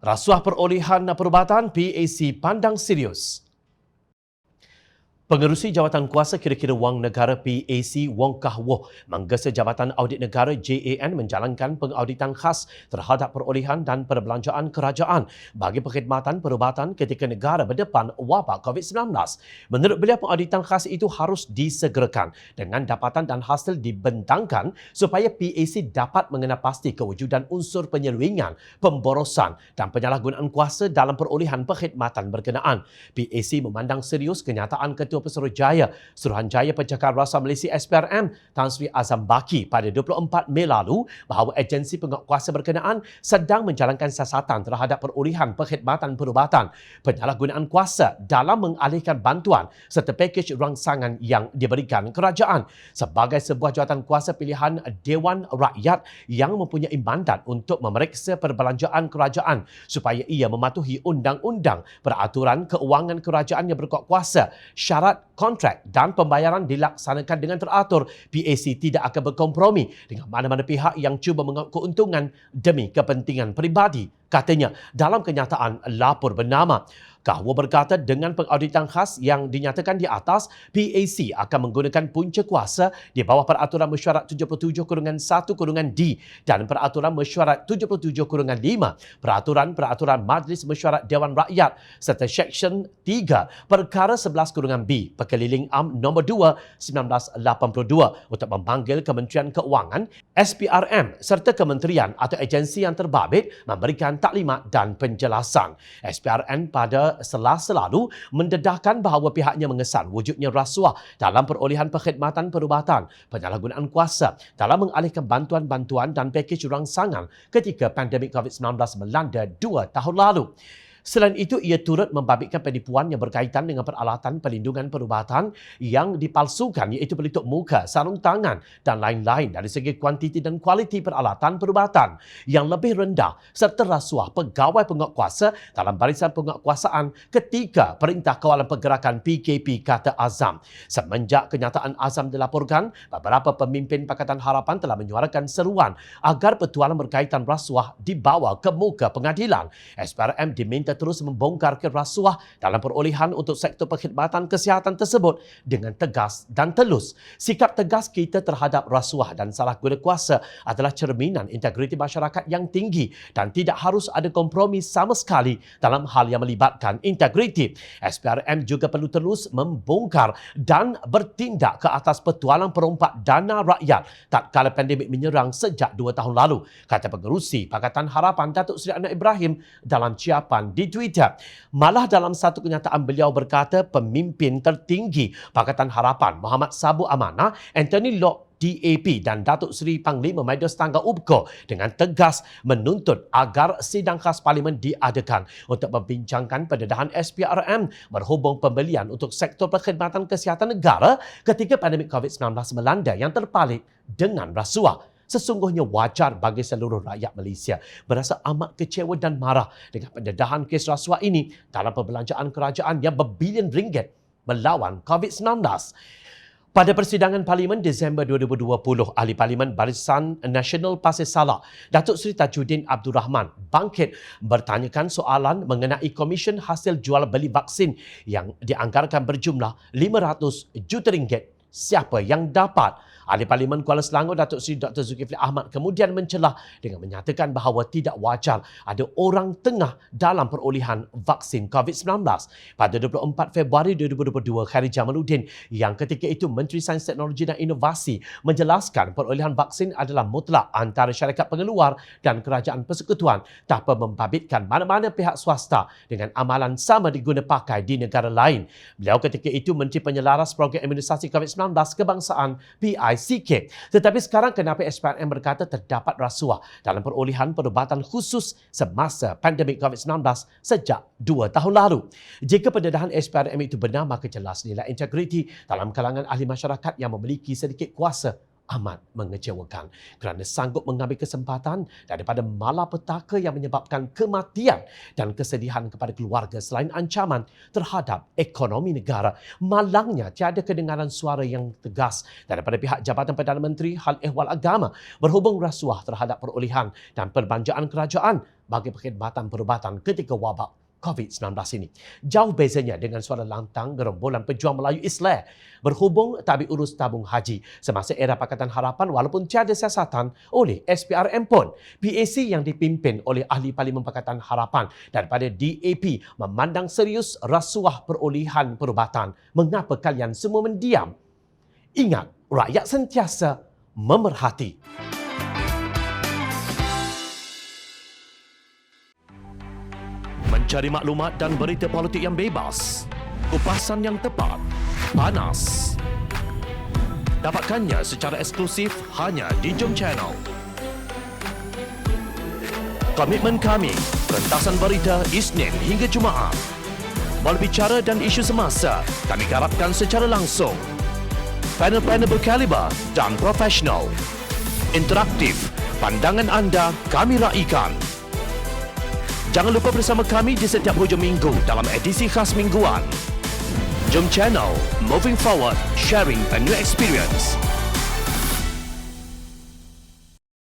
Rasuah perolehan perubatan PAC pandang serius. Pengerusi Jawatan Kuasa Kira-kira Wang Negara PAC Wong Kah Woh menggesa Jabatan Audit Negara JAN menjalankan pengauditan khas terhadap perolehan dan perbelanjaan kerajaan bagi perkhidmatan perubatan ketika negara berdepan wabak COVID-19. Menurut beliau, pengauditan khas itu harus disegerakan dengan dapatan dan hasil dibentangkan supaya PAC dapat mengenal pasti kewujudan unsur penyelewengan, pemborosan dan penyalahgunaan kuasa dalam perolehan perkhidmatan berkenaan. PAC memandang serius kenyataan Ketua Pesuruhjaya Suruhanjaya Pencakar Rasuah Malaysia SPRM Tan Sri Azam Baki pada 24 Mei lalu bahawa agensi penguatkuasa berkenaan sedang menjalankan siasatan terhadap perolehan perkhidmatan perubatan, penyalahgunaan kuasa dalam mengalihkan bantuan serta pakej rangsangan yang diberikan kerajaan sebagai sebuah jawatan kuasa pilihan Dewan Rakyat yang mempunyai mandat untuk memeriksa perbelanjaan kerajaan supaya ia mematuhi undang-undang, peraturan keuangan kerajaan yang berkuat kuasa, syarat kontrak dan pembayaran dilaksanakan dengan teratur. PAC tidak akan berkompromi dengan mana-mana pihak yang cuba mengambil keuntungan demi kepentingan peribadi, katanya dalam kenyataan lapor bernama. Kah Woh berkata dengan pengauditan khas yang dinyatakan di atas, PAC akan menggunakan punca kuasa di bawah Peraturan Mesyuarat 77/1/D dan Peraturan Mesyuarat 77/5, Peraturan Majlis Mesyuarat Dewan Rakyat serta Seksyen 3 Perkara 11/B Perkeliling Am Nombor 2 1982 untuk memanggil Kementerian Keuangan, SPRM serta kementerian atau agensi yang terbabit memberikan taklimat dan penjelasan. SPRM pada Selasa lalu mendedahkan bahawa pihaknya mengesan wujudnya rasuah dalam perolehan perkhidmatan perubatan, penyalahgunaan kuasa dalam mengalihkan bantuan-bantuan dan pakej rangsangan ketika pandemik COVID-19 melanda 2 tahun lalu. Selain itu, ia turut membabitkan penipuan yang berkaitan dengan peralatan pelindungan perubatan yang dipalsukan, iaitu pelitup muka, sarung tangan dan lain-lain dari segi kuantiti dan kualiti peralatan perubatan yang lebih rendah serta rasuah pegawai penguatkuasa dalam barisan penguatkuasaan ketika Perintah Kawalan Pergerakan PKP, kata Azam. Semenjak kenyataan Azam dilaporkan, beberapa pemimpin Pakatan Harapan telah menyuarakan seruan agar pertualan berkaitan rasuah dibawa ke muka pengadilan. SPRM diminta terus membongkar kerasuah dalam perolehan untuk sektor perkhidmatan kesihatan tersebut dengan tegas dan telus. Sikap tegas kita terhadap rasuah dan salah guna kuasa adalah cerminan integriti masyarakat yang tinggi dan tidak harus ada kompromi sama sekali dalam hal yang melibatkan integriti. SPRM juga perlu terus membongkar dan bertindak ke atas pertualang perompak dana rakyat tatkala pandemik menyerang sejak 2 tahun lalu, kata pengerusi Pakatan Harapan Datuk Seri Anwar Ibrahim dalam ciapan di Twitter. Malah dalam satu kenyataan beliau berkata pemimpin tertinggi Pakatan Harapan Muhammad Sabu Amanah, Anthony Lok DAP dan Datuk Seri Panglima Majlis Tangga UBKO dengan tegas menuntut agar sidang khas Parlimen diadakan untuk membincangkan pendedahan SPRM berhubung pembelian untuk sektor perkhidmatan kesihatan negara ketika pandemik COVID-19 melanda yang terpalit dengan rasuah. Sesungguhnya wajar bagi seluruh rakyat Malaysia berasa amat kecewa dan marah dengan pendedahan kes rasuah ini dalam perbelanjaan kerajaan yang berbilion ringgit melawan COVID-19. Pada persidangan Parlimen Disember 2020, Ahli Parlimen Barisan Nasional Pasir Salak, Datuk Seri Tajuddin Abdul Rahman bangkit bertanyakan soalan mengenai komisen hasil jual beli vaksin yang dianggarkan berjumlah RM500 juta. Siapa yang dapat? Ahli Parlimen Kuala Selangor Datuk Seri Dr. Zulkifli Ahmad kemudian mencelah dengan menyatakan bahawa tidak wajar ada orang tengah dalam perolehan vaksin COVID-19. Pada 24 Februari 2022, Khairi Jamaluddin yang ketika itu Menteri Sains Teknologi dan Inovasi menjelaskan perolehan vaksin adalah mutlak antara syarikat pengeluar dan kerajaan persekutuan tanpa membabitkan mana-mana pihak swasta dengan amalan sama diguna pakai di negara lain. Beliau ketika itu Menteri Penyelaras Program Imunisasi COVID-19 Kebangsaan PICK. Tetapi sekarang kenapa SPRM berkata terdapat rasuah dalam perolehan perubatan khusus semasa pandemik COVID-19 sejak 2 tahun lalu? Jika pendedahan SPRM itu benar, maka jelas nilai integriti dalam kalangan ahli masyarakat yang memiliki sedikit kuasa amat mengecewakan kerana sanggup mengambil kesempatan daripada malapetaka yang menyebabkan kematian dan kesedihan kepada keluarga selain ancaman terhadap ekonomi negara. Malangnya tiada kedengaran suara yang tegas daripada pihak Jabatan Perdana Menteri Hal Ehwal Agama berhubung rasuah terhadap perolehan dan perbelanjaan kerajaan bagi perkhidmatan perubatan ketika wabak COVID-19 ini. Jauh bezanya dengan suara lantang gerombolan pejuang Melayu Islam berhubung tabik urus tabung haji semasa era Pakatan Harapan walaupun tiada siasatan oleh SPRM pun. PAC yang dipimpin oleh Ahli Parlimen Pakatan Harapan daripada DAP memandang serius rasuah perolehan perubatan. Mengapa kalian semua mendiam? Ingat, rakyat sentiasa memerhati. Mencari maklumat dan berita politik yang bebas, kupasan yang tepat, panas. Dapatkannya secara eksklusif hanya di Jom Channel. Komitmen kami, pentasan berita Isnin hingga Jumaat. Berbicara dan isu semasa, kami garapkan secara langsung. Panel-panel berkaliber dan profesional. Interaktif, pandangan anda kami raikan. Jangan lupa bersama kami di setiap hujung minggu dalam edisi khas mingguan. Jom Channel, moving forward, sharing a new experience.